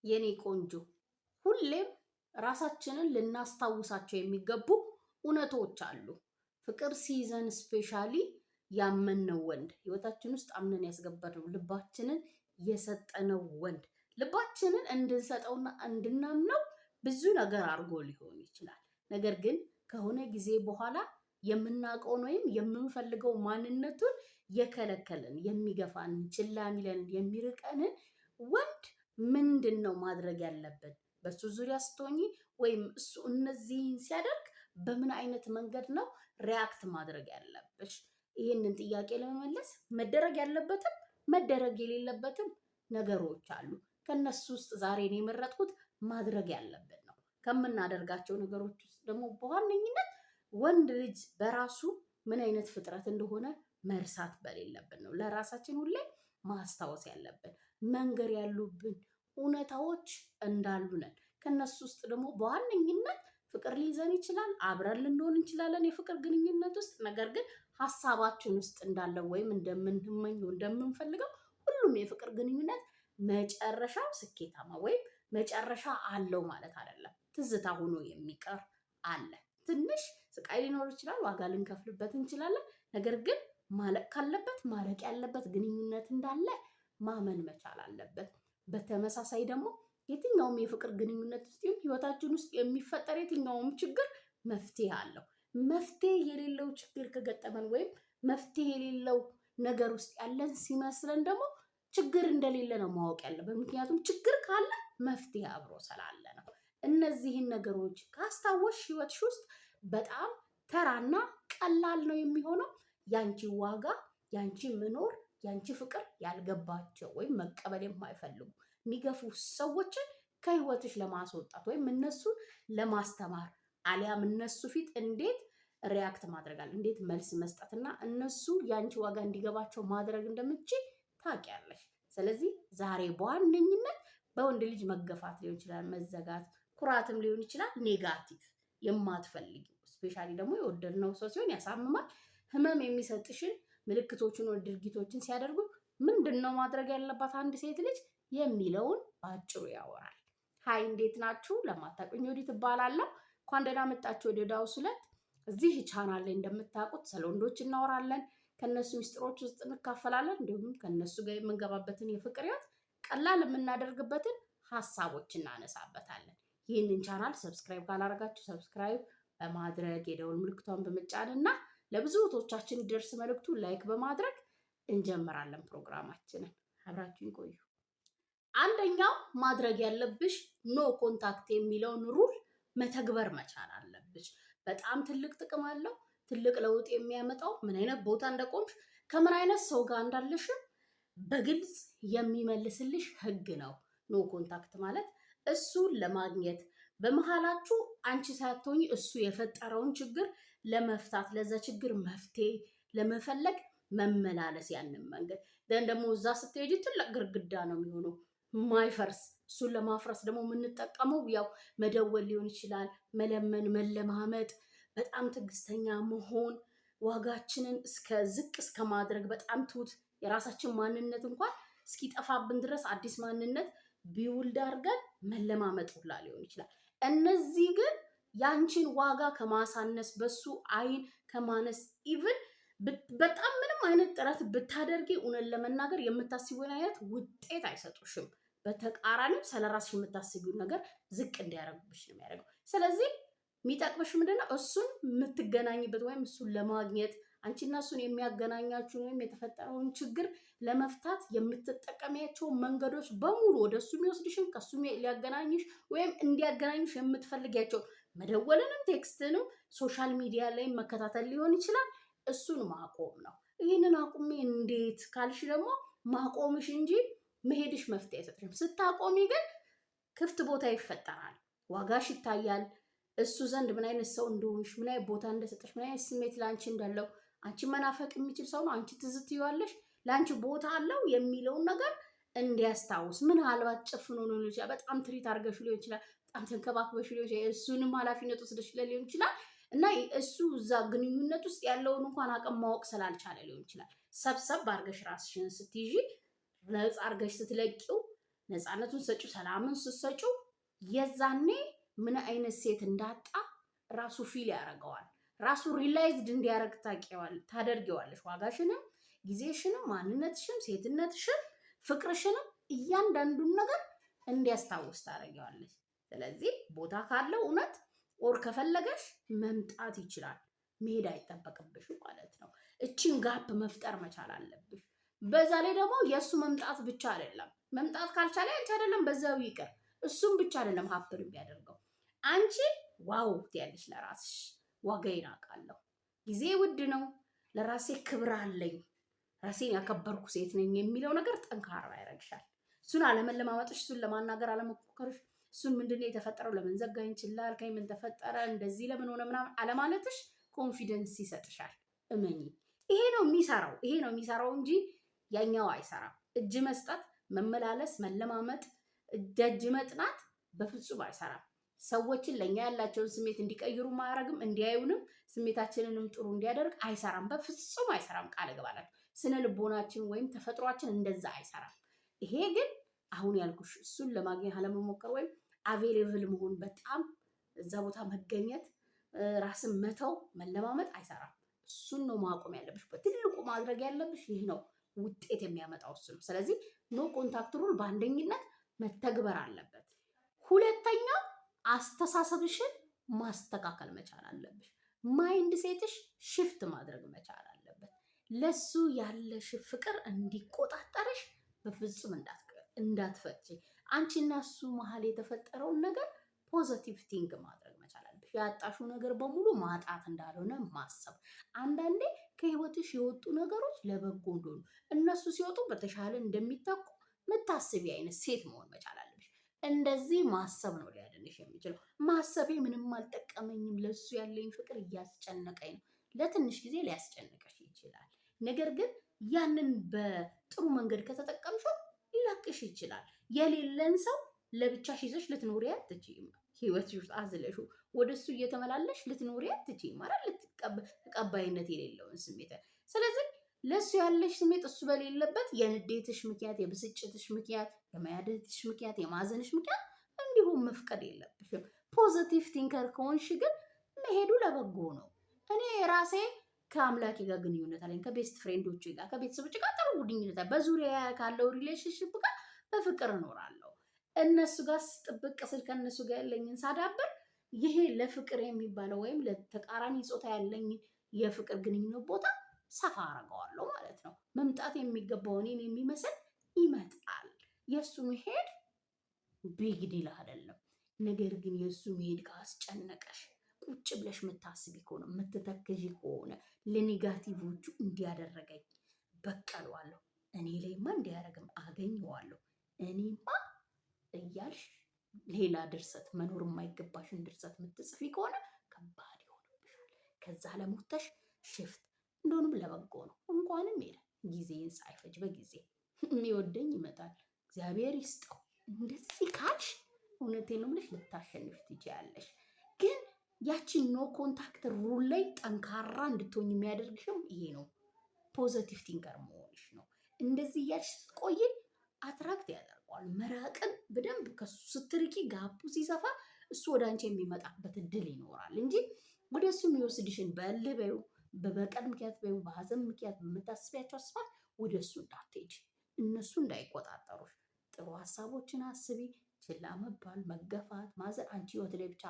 የኔ ቆንጆ ሁሌም ራሳችንን ልናስታውሳቸው የሚገቡ እውነቶች አሉ። ፍቅር ሲይዘን ስፔሻሊ ያመንነው ወንድ ህይወታችን ውስጥ አምነን ያስገባነው ልባችንን የሰጠነው ወንድ ልባችንን እንድንሰጠውና እንድናምነው ብዙ ነገር አድርጎ ሊሆን ይችላል። ነገር ግን ከሆነ ጊዜ በኋላ የምናውቀውን ወይም የምንፈልገው ማንነቱን የከለከለን የሚገፋን ችላ የሚለንን የሚርቀንን ወንድ ምንድን ነው ማድረግ ያለብን? በሱ ዙሪያ ስትሆኚ ወይም እሱ እነዚህን ሲያደርግ በምን አይነት መንገድ ነው ሪያክት ማድረግ ያለብሽ? ይህንን ጥያቄ ለመመለስ መደረግ ያለበትም መደረግ የሌለበትም ነገሮች አሉ። ከነሱ ውስጥ ዛሬ ነው የመረጥኩት ማድረግ ያለብን ነው። ከምናደርጋቸው ነገሮች ውስጥ ደግሞ በዋነኝነት ወንድ ልጅ በራሱ ምን አይነት ፍጥረት እንደሆነ መርሳት በሌለብን ነው። ለራሳችን ሁሌ ማስታወስ ያለብን መንገር ያሉብን እውነታዎች እንዳሉ ነን። ከነሱ ውስጥ ደግሞ በዋነኝነት ፍቅር ሊይዘን ይችላል፣ አብረን ልንሆን እንችላለን የፍቅር ግንኙነት ውስጥ። ነገር ግን ሀሳባችን ውስጥ እንዳለው ወይም እንደምንመኘው እንደምንፈልገው ሁሉም የፍቅር ግንኙነት መጨረሻው ስኬታማ ወይም መጨረሻ አለው ማለት አይደለም። ትዝታ ሆኖ የሚቀር አለ። ትንሽ ስቃይ ሊኖር ይችላል፣ ዋጋ ልንከፍልበት እንችላለን። ነገር ግን ማለቅ ካለበት ማለቅ ያለበት ግንኙነት እንዳለ ማመን መቻል አለበት። በተመሳሳይ ደግሞ የትኛውም የፍቅር ግንኙነት ውስጥ ህይወታችን ውስጥ የሚፈጠር የትኛውም ችግር መፍትሄ አለው። መፍትሄ የሌለው ችግር ከገጠመን ወይም መፍትሄ የሌለው ነገር ውስጥ ያለን ሲመስለን ደግሞ ችግር እንደሌለ ነው ማወቅ ያለብን። ምክንያቱም ችግር ካለ መፍትሄ አብሮ ስላለ ነው። እነዚህን ነገሮች ካስታወስሽ ህይወትሽ ውስጥ በጣም ተራና ቀላል ነው የሚሆነው። ያንቺ ዋጋ፣ ያንቺ መኖር፣ ያንቺ ፍቅር ያልገባቸው ወይም መቀበል የማይፈልጉ የሚገፉ ሰዎችን ከህይወትሽ ለማስወጣት ወይም እነሱን ለማስተማር አሊያም እነሱ ፊት እንዴት ሪያክት ማድረጋል እንዴት መልስ መስጠትና እነሱ ያንቺ ዋጋ እንዲገባቸው ማድረግ እንደምትችል ታውቂያለሽ። ስለዚህ ዛሬ በዋነኝነት በወንድ ልጅ መገፋት ሊሆን ይችላል፣ መዘጋት፣ ኩራትም ሊሆን ይችላል። ኔጋቲቭ የማትፈልጊው ስፔሻሊ ደግሞ የወደድነው ሰው ሲሆን ያሳምማል። ህመም የሚሰጥሽን ምልክቶችን ወይ ድርጊቶችን ሲያደርጉ ምንድን ነው ማድረግ ያለባት አንድ ሴት ልጅ የሚለውን በአጭሩ ያወራል። ሀይ እንዴት ናችሁ? ለማታውቁኝ ወዲት እባላለሁ። እንኳን ደህና መጣችሁ ወደ ዳውስ ሁለት። እዚህ ቻናል ላይ እንደምታውቁት ስለ ወንዶች እናወራለን፣ ከነሱ ሚስጥሮች ውስጥ እንካፈላለን፣ እንዲሁም ከነሱ ጋር የምንገባበትን የፍቅር ህይወት ቀላል የምናደርግበትን ሀሳቦች እናነሳበታለን። ይህንን ቻናል ሰብስክራይብ ካላደረጋችሁ ሰብስክራይብ በማድረግ የደውል ምልክቷን በመጫን እና ለብዙ እህቶቻችን እንዲደርስ መልእክቱ ላይክ በማድረግ እንጀምራለን ፕሮግራማችንን። አብራችሁን ቆዩ። አንደኛው ማድረግ ያለብሽ ኖ ኮንታክት የሚለውን ሩል መተግበር መቻል አለብሽ። በጣም ትልቅ ጥቅም አለው። ትልቅ ለውጥ የሚያመጣው ምን አይነት ቦታ እንደቆምሽ ከምን አይነት ሰው ጋር እንዳለሽም በግልጽ የሚመልስልሽ ህግ ነው። ኖ ኮንታክት ማለት እሱን ለማግኘት በመሃላችሁ አንቺ ሳትሆኚ እሱ የፈጠረውን ችግር ለመፍታት ለዛ ችግር መፍትሄ ለመፈለግ መመላለስ ያንን መንገድ ደግሞ እዛ ስትሄጂ ትልቅ ግርግዳ ነው የሚሆነው ማይፈርስ። እሱን ለማፍረስ ደግሞ የምንጠቀመው ያው መደወል ሊሆን ይችላል፣ መለመን፣ መለማመጥ፣ በጣም ትዕግስተኛ መሆን፣ ዋጋችንን ዝቅ እስከ ማድረግ በጣም ትሁት የራሳችን ማንነት እንኳን እስኪጠፋብን ድረስ አዲስ ማንነት ቢውልድ አድርገን መለማመጥ ሁላ ሊሆን ይችላል። እነዚህ ግን ያንቺን ዋጋ ከማሳነስ በሱ አይን ከማነስ ኢቭን በጣም ምንም አይነት ጥረት ብታደርጊ እውነት ለመናገር የምታስቢውን አይነት ውጤት አይሰጡሽም። በተቃራኒው ስለራስሽ የምታስቢውን ነገር ዝቅ እንዲያደርጉብሽ ነው የሚያደርገው። ስለዚህ የሚጠቅምሽ ምንድነው? እሱን የምትገናኝበት ወይም እሱን ለማግኘት አንቺና እሱን የሚያገናኛችሁን ወይም የተፈጠረውን ችግር ለመፍታት የምትጠቀሚያቸው መንገዶች በሙሉ ወደ እሱ የሚወስድሽን ከሱ ሊያገናኝሽ ወይም እንዲያገናኝሽ የምትፈልጊያቸው መደወልንም ቴክስትንም ሶሻል ሚዲያ ላይ መከታተል ሊሆን ይችላል። እሱን ማቆም ነው። ይህንን አቁሜ እንዴት ካልሽ ደግሞ ማቆምሽ እንጂ መሄድሽ መፍትሄ አይሰጥሽም። ስታቆሚ ግን ክፍት ቦታ ይፈጠራል፣ ዋጋሽ ይታያል። እሱ ዘንድ ምን አይነት ሰው እንደሆንሽ፣ ምን አይነት ቦታ እንደሰጠሽ፣ ምን አይነት ስሜት ለአንቺ እንዳለው፣ አንቺ መናፈቅ የሚችል ሰው ነው፣ አንቺ ትዝ ትይዋለሽ፣ ለአንቺ ቦታ አለው የሚለውን ነገር እንዲያስታውስ። ምናልባት ጨፍኖ ነው ሊሆን ይችላል፣ በጣም ትሪት አድርገሽ ሊሆን ይችላል፣ በጣም ተንከባክበሽ ሊሆን ይችላል፣ እሱንም ኃላፊነት ወስደሽ ሊሆን ይችላል እና እሱ እዛ ግንኙነት ውስጥ ያለውን እንኳን አቅም ማወቅ ስላልቻለ ሊሆን ይችላል። ሰብሰብ አድርገሽ ራስሽን ስትይዢ ነፃ አድርገሽ ስትለቂው ነፃነቱን ሰጪው፣ ሰላምን ስትሰጪው የዛኔ ምን አይነት ሴት እንዳጣ ራሱ ፊል ያደርገዋል። ራሱ ሪላይዝድ እንዲያደርግ ታደርጊዋለሽ። ዋጋሽንም፣ ጊዜሽንም፣ ማንነትሽም፣ ሴትነትሽም፣ ፍቅርሽንም እያንዳንዱን ነገር እንዲያስታውስ ታደርጊዋለሽ። ስለዚህ ቦታ ካለው እውነት ኦር ከፈለገሽ መምጣት ይችላል። መሄድ አይጠበቅብሽም ማለት ነው። እቺን ጋፕ መፍጠር መቻል አለብሽ። በዛ ላይ ደግሞ የእሱ መምጣት ብቻ አይደለም፣ መምጣት ካልቻለ አንቺ አይደለም በዛው ይቅር። እሱም ብቻ አይደለም ሀፕር የሚያደርገው አንቺ ዋው ትያለሽ ለራስሽ። ዋጋዬን አውቃለሁ፣ ጊዜ ውድ ነው፣ ለራሴ ክብር አለኝ፣ ራሴን ያከበርኩ ሴት ነኝ የሚለው ነገር ጠንካራ ያደርግሻል። እሱን አለመለማመጥሽ፣ እሱን ለማናገር አለመሞከርሽ፣ እሱን ምንድነው የተፈጠረው፣ ለምን ዘጋኝ፣ ችላ አልከኝ፣ ምን ተፈጠረ፣ እንደዚህ ለምን ሆነ ምናምን አለማለትሽ ኮንፊደንስ ይሰጥሻል። እመኚ፣ ይሄ ነው የሚሰራው እንጂ ያኛው አይሰራም። እጅ መስጠት፣ መመላለስ፣ መለማመጥ፣ ደጅ መጥናት በፍጹም አይሰራም። ሰዎችን ለኛ ያላቸውን ስሜት እንዲቀይሩ ማያረግም፣ እንዲያዩንም ስሜታችንንም ጥሩ እንዲያደርግ አይሰራም። በፍጹም አይሰራም። ቃል እገባላችሁ። ስነ ልቦናችን ወይም ተፈጥሯችን እንደዛ አይሰራም። ይሄ ግን አሁን ያልኩሽ እሱን ለማግኘት አለመሞከር ወይም አቬሌብል መሆን፣ በጣም እዛ ቦታ መገኘት፣ ራስን መተው፣ መለማመጥ አይሰራም። እሱን ነው ማቆም ያለብሽ። በትልቁ ማድረግ ያለብሽ ይህ ነው። ውጤት የሚያመጣው እሱ ነው። ስለዚህ ኖ ኮንታክት ሩል በአንደኝነት መተግበር አለበት። ሁለተኛው አስተሳሰብሽን ማስተካከል መቻል አለብሽ። ማይንድ ሴትሽ ሽፍት ማድረግ መቻል አለበት። ለሱ ያለሽ ፍቅር እንዲቆጣጠርሽ በፍጹም እንዳትፈጪ። አንቺና እሱ መሀል የተፈጠረውን ነገር ፖዘቲቭ ቲንክ ማድረግ መቻል አለብሽ። ያጣሽው ነገር በሙሉ ማጣት እንዳልሆነ ማሰብ። አንዳንዴ ከህይወትሽ የወጡ ነገሮች ለበጎ እንደሆኑ፣ እነሱ ሲወጡ በተሻለ እንደሚተኩ ምታስቢ አይነት ሴት መሆን መቻል አለብሽ። እንደዚህ ማሰብ ነው ሊያድንሽ የሚችለው። ማሰቤ ምንም አልጠቀመኝም፣ ለሱ ያለኝ ፍቅር እያስጨነቀኝ ነው። ለትንሽ ጊዜ ሊያስጨንቀሽ ይችላል። ነገር ግን ያንን በጥሩ መንገድ ከተጠቀምሽው ሊለቅሽ ይችላል። የሌለን ሰው ለብቻሽ ይዘሽ ልትኖሪ አትችይም። ህይወትሽ ውስጥ አዝለሹ ወደሱ እየተመላለሽ ልትኖሪ አትችይም ማለት ተቀባይነት የሌለውን ስሜት። ስለዚህ ለሱ ያለሽ ስሜት እሱ በሌለበት የንዴትሽ ምክንያት፣ የብስጭትሽ ምክንያት፣ የመያደትሽ ምክንያት፣ የማዘንሽ ምክንያት እንዲሁም መፍቀድ የለብሽም። ፖዚቲቭ ቲንከር ከሆንሽ ግን መሄዱ ለበጎ ነው። እኔ ራሴ ከአምላኬ ጋር ግንኙነት አለኝ፣ ከቤስት ፍሬንዶች ጋር፣ ከቤተሰቦች ጋር ጥሩ ግንኙነት፣ በዙሪያ ካለው ሪሌሽንሽፕ ጋር በፍቅር እኖራለሁ። እነሱ ጋር ጥብቅ ስል ከእነሱ ጋር ያለኝን ሳዳብር ይሄ ለፍቅር የሚባለው ወይም ለተቃራኒ ጾታ ያለኝ የፍቅር ግንኙነት ቦታ ሰፋ አደርገዋለሁ ማለት ነው። መምጣት የሚገባው እኔን የሚመስል ይመጣል። የእሱ መሄድ ቢግ ዲል አይደለም። ነገር ግን የእሱ መሄድ ካስጨነቀሽ፣ ቁጭ ብለሽ የምታስቢ ከሆነ፣ የምትተክዢ ከሆነ ለኔጋቲቮቹ እንዲያደረገኝ በቀለዋለሁ፣ እኔ ላይማ እንዲያደረግም አገኘዋለሁ፣ እኔማ እያልሽ ሌላ ድርሰት፣ መኖር የማይገባሽን ድርሰት የምትጽፊ ከሆነ ከባድ ይሆንብሻል። ከዛ ለሞተሽ ሽፍት እንደሆንም ለበጎ ነው። እንኳንም ሄደ ጊዜን ሳይፈጅ በጊዜ የሚወደኝ ይመጣል፣ እግዚአብሔር ይስጠው። እንደዚህ ካልሽ እውነቴን ነው የምልሽ ልታሸንፍ ትችያለሽ። ግን ያቺን ኖ ኮንታክት ሩል ላይ ጠንካራ እንድትሆኝ የሚያደርግሽም ይሄ ነው፣ ፖዘቲቭ ቲንከር መሆንሽ ነው። እንደዚህ እያልሽ ስትቆይ አትራክት ያደርገዋል። መራቅን በደንብ ከሱ ስትርቂ ጋፑ ሲሰፋ እሱ ወደ አንቺ የሚመጣበት እድል ይኖራል እንጂ ወደ እሱ የሚወስድሽን በእልህ በይው፣ በበቀል ምክንያት በይው፣ በሀዘን ምክንያት በምታስቢያቸው አስፋት ወደ እሱ እንዳትሄጂ፣ እነሱ እንዳይቆጣጠሩሽ። ጥሩ ሀሳቦችን አስቢ። ችላ መባል፣ መገፋት፣ ማዘን አንቺ ህይወት ላይ ብቻ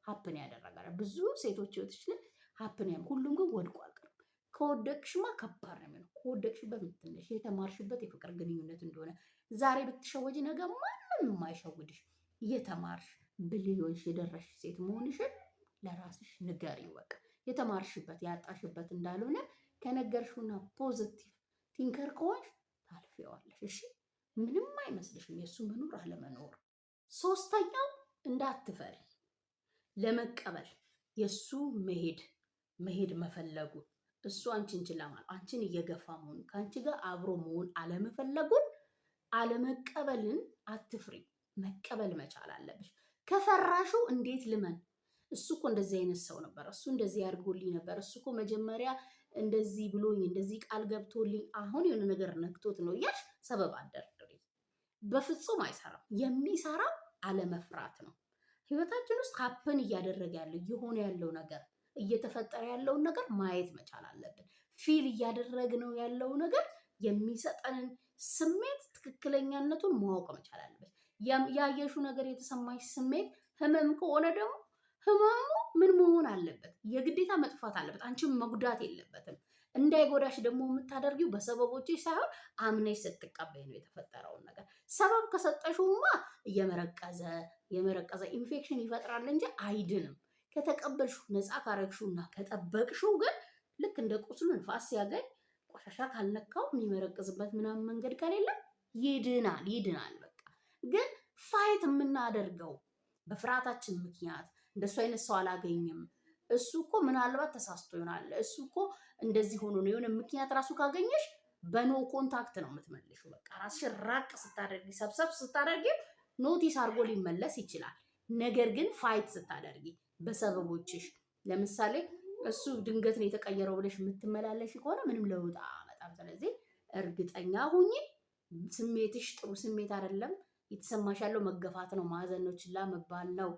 ሀፕን ያደረጋል። ብዙ ሴቶች ህይወቶች ላይ ሀፕን ሁሉም ግን ወድቆ አልቀርም። ከወደቅሽማ ከባድ ነው የሚሆነው። ከወደቅሽበት ምትነሽ የተማርሽበት የፍቅር ግንኙነት እንደሆነ ዛሬ ብትሸወጂ ነገ ማንም የማይሸውድሽ የተማርሽ ብልዮንሽ የደረሽ ሴት መሆንሽን ለራስሽ ንገሪ። ይወቅ የተማርሽበት ያጣሽበት እንዳልሆነ ከነገርሽውና ፖዚቲቭ ቲንከር ከሆንሽ ታልፊዋለሽ። እሺ ምንም አይመስልሽም የእሱ መኖር አለመኖር። ሶስተኛው እንዳትፈሪ ለመቀበል የእሱ መሄድ መፈለጉ፣ እሱ አንቺን ችላ ማለት፣ አንቺን እየገፋ መሆኑ፣ ከአንቺ ጋር አብሮ መሆን አለመፈለጉን፣ አለመቀበልን አትፍሪ። መቀበል መቻል አለብሽ። ከፈራሹ እንዴት ልመን? እሱ እኮ እንደዚህ አይነት ሰው ነበር፣ እሱ እንደዚህ አድርጎልኝ ነበር፣ እሱ እኮ መጀመሪያ እንደዚህ ብሎኝ እንደዚህ ቃል ገብቶልኝ አሁን የሆነ ነገር ነክቶት ነው እያልሽ ሰበብ አትደርድሪ። በፍጹም አይሰራም። የሚሰራው አለመፍራት ነው። ህይወታችን ውስጥ ሀፕን እያደረገ ያለው እየሆነ ያለው ነገር እየተፈጠረ ያለውን ነገር ማየት መቻል አለብን። ፊል እያደረግነው ያለው ነገር የሚሰጠንን ስሜት ትክክለኛነቱን ማወቅ መቻል አለበት። ያየሽው ነገር የተሰማሽ ስሜት ህመም ከሆነ ደግሞ ህመሙ ምን መሆን አለበት? የግዴታ መጥፋት አለበት። አንቺም መጉዳት የለበትም። እንዳይጎዳሽ ደግሞ የምታደርጊው በሰበቦች ሳይሆን አምነሽ ስትቀበይ ነው የተፈጠረውን ነገር። ሰበብ ከሰጠሽውማ የመረቀዘ ኢንፌክሽን ይፈጥራል እንጂ አይድንም። ከተቀበልሽው ነፃ ካረግሽውና ከጠበቅሽው ግን ልክ እንደ ቁስሉ ንፋስ ሲያገኝ ቆሻሻ ካልነካው የሚመረቅዝበት ምናምን መንገድ ከሌለ ይድናል። በቃ ግን ፋይት የምናደርገው በፍርሃታችን ምክንያት እንደሱ አይነት ሰው አላገኝም፣ እሱ እኮ ምናልባት ተሳስቶ ይሆናል፣ እሱ እኮ እንደዚህ ሆኖ ነው፣ የሆነ ምክንያት ራሱ ካገኘሽ በኖ ኮንታክት ነው የምትመልሺው። በቃ ራስሽን ራቅ ስታደርጊ ሰብሰብ ስታደርጊ ኖቲስ አድርጎ ሊመለስ ይችላል። ነገር ግን ፋይት ስታደርጊ በሰበቦችሽ፣ ለምሳሌ እሱ ድንገት ነው የተቀየረው ብለሽ የምትመላለሽ ከሆነ ምንም ለውጥ አያመጣም። ስለዚህ እርግጠኛ ሁኚ፣ ስሜትሽ ጥሩ ስሜት አይደለም። የተሰማሽ ያለው መገፋት ነው፣ ማዘን ነው፣ ችላ መባል ነው፣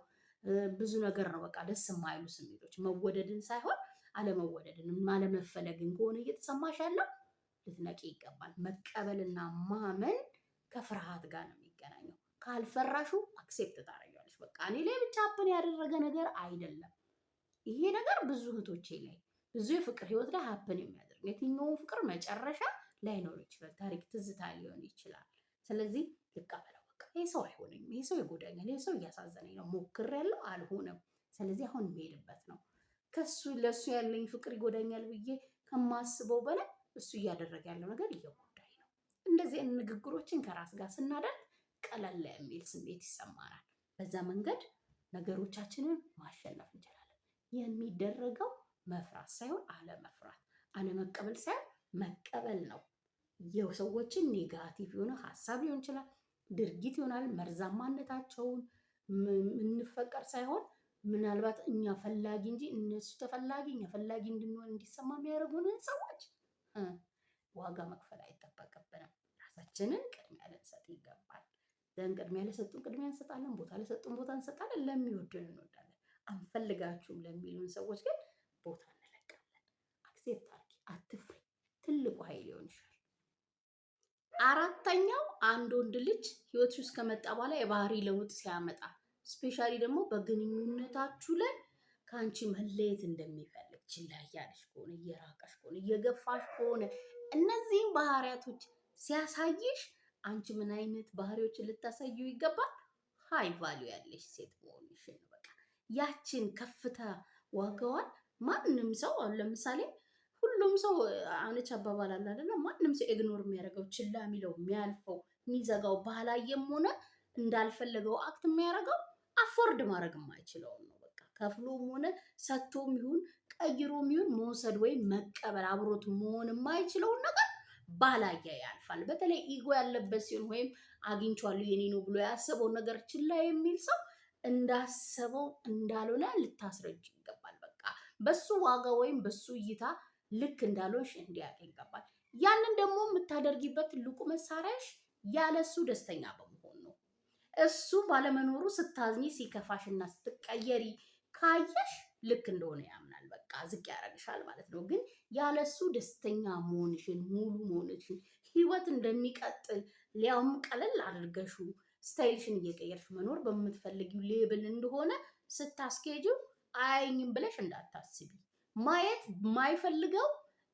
ብዙ ነገር ነው። በቃ ደስ የማይሉ ስሜቶች፣ መወደድን ሳይሆን አለመወደድን አለመፈለግን ከሆነ እየተሰማሽ ያለው ልትነቂ ይገባል። መቀበልና ማመን ከፍርሃት ጋር ነው የሚገናኘው። ካልፈራሹ አክሴፕት ታደርጊዋለሽ። በቃ እኔ ላይ ብቻ ሀፕን ያደረገ ነገር አይደለም። ይሄ ነገር ብዙ እህቶቼ ላይ ብዙ የፍቅር ህይወት ላይ ሀፕን የሚያደርግ የትኛውን ፍቅር መጨረሻ ላይኖር ይችላል። ታሪክ ትዝታ ሊሆን ይችላል። ስለዚህ ልቀበለው። በቃ ይሄ ሰው አይሆነኝም፣ ይሄ ሰው ይጎዳኛል፣ ይሄ ሰው እያሳዘነኝ ነው፣ ሞክሬያለሁ፣ አልሆነም። ስለዚህ አሁን የሚሄድበት ነው። ለእሱ ያለኝ ፍቅር ይጎዳኛል ብዬ ከማስበው በላይ እሱ እያደረገ ያለው ነገር እየጎዳኝ ነው። እንደዚህ አይነት ንግግሮችን ከራስ ጋር ስናደርግ ቀለል የሚል ስሜት ይሰማናል። በዛ መንገድ ነገሮቻችንን ማሸነፍ እንችላለን። የሚደረገው መፍራት ሳይሆን አለመፍራት፣ አለመቀበል ሳይሆን መቀበል ነው። የሰዎችን ኔጋቲቭ የሆነ ሀሳብ ሊሆን ይችላል፣ ድርጊት ይሆናል፣ መርዛማነታቸውን እንፈቀር ሳይሆን ምናልባት እኛ ፈላጊ እንጂ እነሱ ተፈላጊ እኛ ፈላጊ እንድንሆን እንዲሰማ የሚያደርጉንን ሰዎች ዋጋ መክፈል አይጠበቅብንም። ራሳችንን ቅድሚያ ልንሰጥ ይገባል። ቅድሚያ ለሰጡን ቅድሚያ እንሰጣለን፣ ቦታ ለሰጡን ቦታ እንሰጣለን፣ ለሚወዱን እንወዳለን። አንፈልጋችሁም ለሚሉን ሰዎች ግን ቦታ እንለቃለን። አክሴፕት አድርጊ፣ አትፍሪ። ትልቁ ኃይል ይሆንሻል። አራተኛው አንድ ወንድ ልጅ ህይወትሽ ውስጥ ከመጣ በኋላ የባህሪ ለውጥ ሲያመጣ ስፔሻሊ ደግሞ በግንኙነታችሁ ላይ ከአንቺ መለየት እንደሚፈልግ ችላ እያለሽ ከሆነ እየራቀሽ ከሆነ እየገፋሽ ከሆነ እነዚህም ባህሪያቶች ሲያሳይሽ አንቺ ምን አይነት ባህሪዎችን ልታሳዩ ይገባል? ሃይ ቫልዩ ያለሽ ሴት መሆንሽን። በቃ ያችን ከፍታ ዋጋዋን ማንም ሰው ለምሳሌ ሁሉም ሰው አነች አባባል አለ አይደለ? ማንም ሰው ኢግኖር የሚያደርገው ችላ የሚለው የሚያልፈው የሚዘጋው ባህላየም ሆነ እንዳልፈለገው አክት የሚያደርገው አፎርድ ማድረግ የማይችለው ነው። በቃ ከፍሎም ሆነ ሰጥቶም ይሁን ቀይሮም ይሁን መውሰድ ወይም መቀበል አብሮት መሆን የማይችለውን ነገር ባላየ ያልፋል። በተለይ ኢጎ ያለበት ሲሆን ወይም አግኝቼዋለሁ የኔ ነው ብሎ ያሰበውን ነገር ችላ የሚል ሰው እንዳሰበው እንዳልሆነ ልታስረጅ ይገባል። በቃ በሱ ዋጋ ወይም በሱ እይታ ልክ እንዳልሆንሽ እንዲያውቅ ይገባል። ያንን ደግሞ የምታደርጊበት ትልቁ መሳሪያሽ ያለሱ ደስተኛ በመሆን ነው። እሱ ባለመኖሩ ስታዝኒ ሲከፋሽና ስትቀየሪ ካየሽ ልክ እንደሆነ ያምናል። በቃ ዝቅ ያደርግሻል ማለት ነው። ግን ያለሱ ደስተኛ መሆንሽን ሙሉ መሆንሽን ህይወት እንደሚቀጥል ሊያውም ቀለል አድርገሹ ስታይልሽን እየቀየርሽ መኖር በምትፈልጊው ሌብል እንደሆነ ስታስኬጂው አያኝም ብለሽ እንዳታስቢ። ማየት የማይፈልገው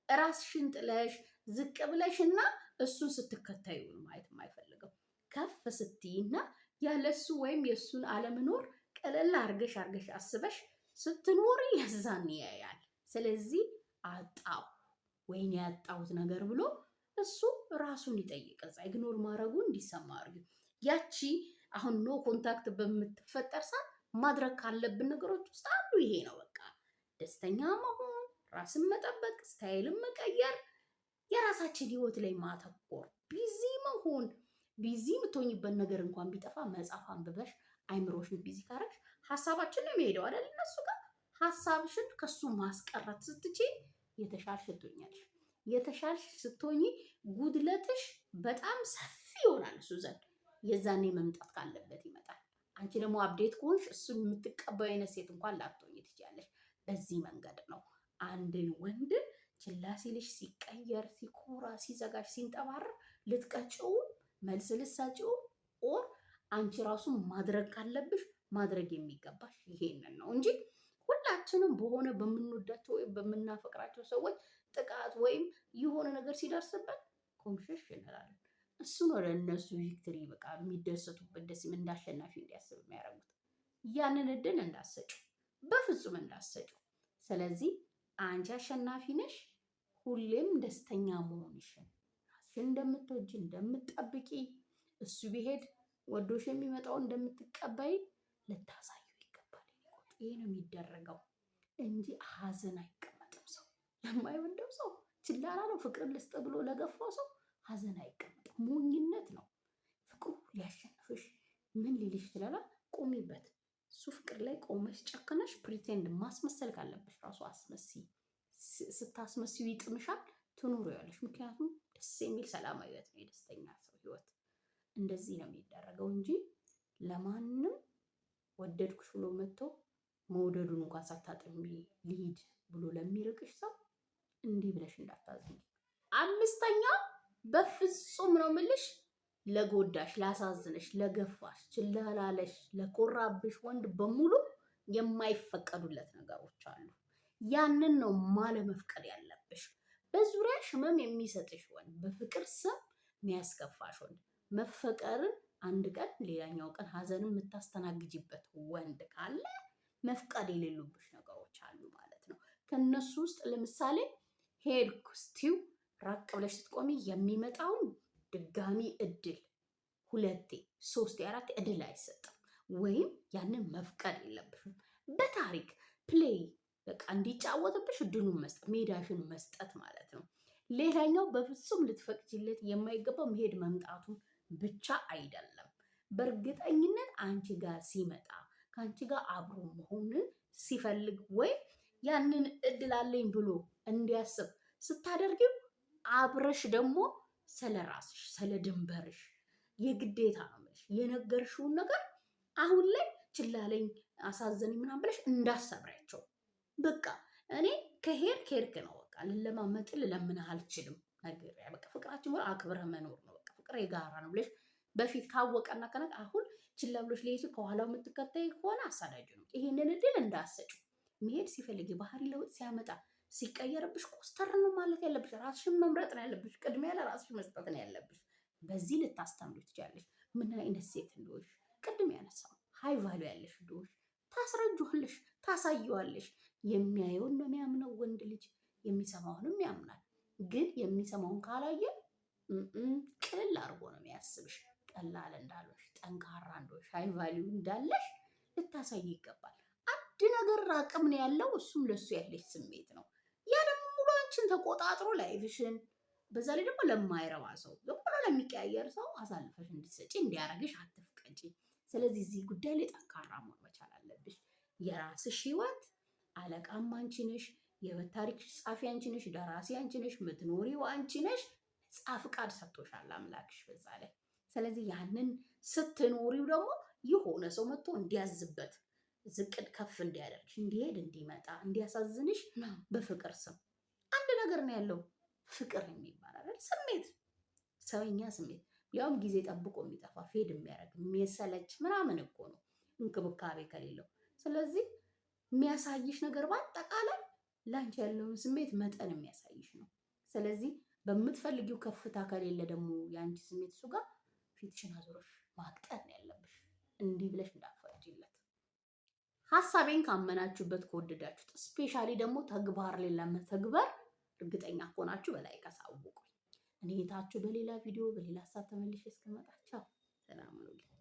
ራስሽን ጥለሽ ዝቅ ብለሽና እሱን ስትከታዩ ማየት የማይፈልገው ከፍ ስትይና ያለሱ ወይም የሱን አለመኖር ቀለል አርገሽ አስበሽ ስትኖሪ ያዛን ያያል። ስለዚህ አጣው ወይኔ ያጣሁት ነገር ብሎ እሱ ራሱን ይጠይቅ። እዛ ኢግኖር ማድረጉ እንዲሰማ አድርጊ። ያቺ አሁን ኖ ኮንታክት በምትፈጠር ሰዓት ማድረግ ካለብን ነገሮች ውስጥ አንዱ ይሄ ነው። በቃ ደስተኛ መሆን፣ ራስን መጠበቅ፣ ስታይልን መቀየር፣ የራሳችን ህይወት ላይ ማተኮር፣ ቢዚ መሆን። ቢዚ የምትሆኝበት ነገር እንኳን ቢጠፋ መጽሐፍ አንብበሽ አይምሮሽን ቢዚ ካረግሽ ሀሳባችን ነው የሚሄደው አይደል? እነሱ ጋር ሀሳብሽን ከሱ ማስቀረት ስትችይ የተሻልሽ ትሆኛለሽ። የተሻልሽ ስትሆኚ ጉድለትሽ በጣም ሰፊ ይሆናል እሱ ዘንድ። የዛኔ መምጣት ካለበት ይመጣል። አንቺ ደግሞ አፕዴት ከሆንሽ እሱን የምትቀበዩ አይነት ሴት እንኳን ላትሆኚ ትችያለሽ። በዚህ መንገድ ነው አንድን ወንድ ችላ ሲልሽ፣ ሲቀየር፣ ሲኮራ፣ ሲዘጋጅ፣ ሲንጠባረር ልትቀጭው መልስ ልትሰጪው ኦር አንቺ ራሱ ማድረግ ካለብሽ ማድረግ የሚገባሽ ይሄንን ነው እንጂ ሁላችንም በሆነ በምንወዳቸው ወይም በምናፈቅራቸው ሰዎች ጥቃት ወይም የሆነ ነገር ሲደርስበት ኮምሽሽ እንላለን። እሱን ወደ እነሱ ቪክትሪ በቃ የሚደሰቱበት ደስ እንዳሸናፊ እንዲያስብ የሚያደርጉት ያንን እድል እንዳሰጩ በፍጹም እንዳሰጩ። ስለዚህ አንቺ አሸናፊ ነሽ። ሁሌም ደስተኛ መሆንሽን ራስሽን እንደምትወጂ እንደምትጠብቂ እሱ ቢሄድ ወዶሽ የሚመጣው እንደምትቀበይ ልታሳዩ ይገባል። ይሄ ነው የሚደረገው እንጂ ሀዘን አይቀመጥም። ሰው ለማይወደው ሰው ችላ ላለው ፍቅርን ልስጥ ብሎ ለገፋው ሰው ሀዘን አይቀመጥም። ሞኝነት ነው። ፍቅሩ ሊያሸንፍሽ ምን ሊልሽ ትላላ? ቆሚበት። እሱ ፍቅር ላይ ቆመሽ ጨክነሽ ፕሪቴንድ ማስመሰል ካለብሽ ራሱ አስመስይ። ስታስመስዩ ይጥምሻል፣ ትኖሪያለሽ። ምክንያቱም ደስ የሚል ሰላማዊ ህይወት ነው የደስተኛ ሰው ህይወት። እንደዚህ ነው የሚደረገው እንጂ ለማንም ወደድኩሽ ብሎ መጥቶ መውደዱን እንኳን ሳታጥሚ ሊሂድ ብሎ ለሚርቅሽ ሰው እንዲህ ብለሽ እንዳታዝኝ። አምስተኛው በፍጹም ነው የምልሽ፣ ለጎዳሽ፣ ላሳዝነሽ፣ ለገፋሽ፣ ችላ ላለሽ፣ ለኮራብሽ ወንድ በሙሉ የማይፈቀዱለት ነገሮች አሉ። ያንን ነው ማለመፍቀድ ያለብሽ። በዙሪያሽ ህመም የሚሰጥሽ ወንድ፣ በፍቅር ስም የሚያስከፋሽ ወንድ፣ መፈቀርን አንድ ቀን ሌላኛው ቀን ሀዘንን የምታስተናግጅበት ወንድ ካለ መፍቀድ የሌሉብሽ ነገሮች አሉ ማለት ነው። ከነሱ ውስጥ ለምሳሌ ሄድኩ ስቲው ራቅ ብለሽ ስትቆሚ የሚመጣውን ድጋሚ እድል 2፣ 3፣ 4 እድል አይሰጥም። ወይም ያንን መፍቀድ የለብሽም። በታሪክ ፕሌይ በቃ እንዲጫወትብሽ እድሉን መስጠት፣ ሜዳሽን መስጠት ማለት ነው። ሌላኛው በፍጹም ልትፈቅጂለት የማይገባው መሄድ መምጣቱን ብቻ አይደለም። በእርግጠኝነት አንቺ ጋር ሲመጣ ከአንቺ ጋር አብሮ መሆንን ሲፈልግ ወይም ያንን እድል አለኝ ብሎ እንዲያስብ ስታደርጊው አብረሽ ደግሞ ስለ ራስሽ ስለ ድንበርሽ የግዴታ ነው የምልሽ የነገርሽውን ነገር አሁን ላይ ችላለኝ አሳዘነኝ ምናምን ብለሽ እንዳሰብሪያቸው። በቃ እኔ ከሄድክ ነው። በቃ ልለማመጥ ልለምንህ አልችልም። ነገር በቃ ፍቅራችን ወር አክብረህ መኖር ነው። በቃ ፍቅር የጋራ ነው ብለሽ በፊት ካወቀና ከነቅ አሁን ችላ ብሎሽ ለይቱ ከኋላው የምትከተይ ከሆነ አሳዳጅ ነው። ይሄንን እድል እንዳሰጩ መሄድ ሲፈልግ ባህሪ ለውጥ ሲያመጣ ሲቀየርብሽ ኮስተር ነው ማለት ያለብሽ። ራስሽን መምረጥ ነው ያለብሽ። ቅድሚያ ለራስሽ መስጠት ነው ያለብሽ። በዚህ ልታስተምሩ ትችላለሽ ምን አይነት ሴት እንደሆንሽ። ቅድም ያነሳው ሃይ ቫሉ ያለሽ እንደሆንሽ ታስረጁልሽ፣ ታሳየዋለሽ። የሚያየውን ነው የሚያምነው ወንድ ልጅ፣ የሚሰማውንም ያምናል። ግን የሚሰማውን ካላየ ቅልል አድርጎ ነው የሚያስብሽ። ቀላል እንዳለሽ፣ ጠንካራ እንደሆንሽ፣ ሃይ ቫሉ እንዳለሽ ልታሳይ ይገባል። አንድ ነገር አቅም ነው ያለው፣ እሱም ለሱ ያለሽ ስሜት ነው። ያ ደግሞ ሙሉ አንቺን ተቆጣጥሮ ላይፍሽን፣ በዛ ላይ ደግሞ ለማይረባ ሰው ዝም ብሎ ለሚቀያየር ሰው አሳልፈሽ እንድትሰጪ እንዲያረግሽ አትፍቀጂ። ስለዚህ እዚህ ጉዳይ ላይ ጠንካራ መሆን መቻል አለብሽ። የራስሽ ህይወት አለቃም አንቺ ነሽ። የህይወት ታሪክ ጻፊ አንቺ ነሽ። ደራሲ አንቺ ነሽ። ምትኖሪው አንቺ ነሽ። ነፃ ፍቃድ ሰጥቶሻል አምላክሽ በዛ ላይ። ስለዚህ ያንን ስትኖሪው ደግሞ የሆነ ሰው መጥቶ እንዲያዝበት፣ ዝቅድ ከፍ እንዲያደርግሽ፣ እንዲሄድ፣ እንዲመጣ፣ እንዲያሳዝንሽ በፍቅር ስም አንድ ነገር ነው ያለው ፍቅር የሚባል አይደል? ስሜት፣ ሰውኛ ስሜት፣ ያውም ጊዜ ጠብቆ የሚጠፋ ፌድ የሚያደርግ የሚሰለች ምናምን እኮ ነው እንክብካቤ ከሌለው። ስለዚህ የሚያሳይሽ ነገር በአጠቃላይ ላንቺ ያለውን ስሜት መጠን የሚያሳይሽ ነው። ስለዚህ በምትፈልጊው ከፍታ ከሌለ ደግሞ የአንቺ ስሜት እሱ ጋር ፊትሽን አዙረሽ ማቅጠን ያለብሽ። እንዲህ ብለሽ እንዳፈርጂለት። ሀሳቤን ካመናችሁበት ከወደዳችሁት፣ ስፔሻሊ ደግሞ ተግባር ላይ ለመተግበር እርግጠኛ ከሆናችሁ በላይ ካሳውቁኝ። እኔ ታችሁ በሌላ ቪዲዮ በሌላ ሀሳብ ተመልሼ እስከመጣ ቻው፣ ሰላም ሁኑልኝ።